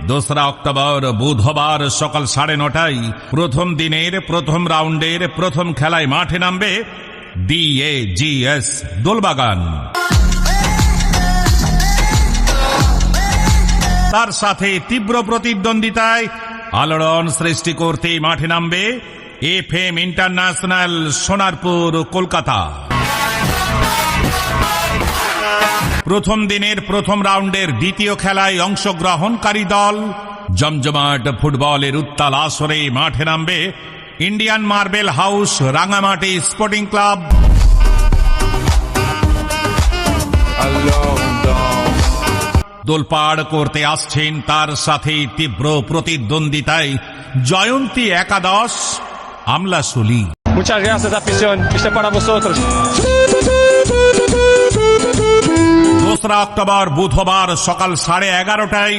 2রা October বুধবার সকাল 9:30টায় প্রথম দিনের প্রথম রাউন্ডের প্রথম খেলায় মাঠে নামবে DAGS দোলবাগান। তার সাথে তীব্র প্রতিদ্বন্দ্বিতায় আলোড়ন সৃষ্টি করতে মাঠে নামবে FM ইন্টারন্যাশনাল সোনারপুর কলকাতা। প্রথম দিনের প্রথম রাউন্ডের দ্বিতীয় খেলায় অংশগ্রহণকারী দল জমজমাট ফুটবলের উত্তাল আসরে মাঠে নামবে Indian marble house Rangamati sporting club. দোলপাড় করতে আসছেন তার সাথে তীব্র প্রতিদ্বন্দ্বিতায় জয়ন্তী একাদশ Amlashuli. Muchas gracias, afición. Esto es para vosotros. 2রা অক্টোবর বুধবার সকাল 11:30টায়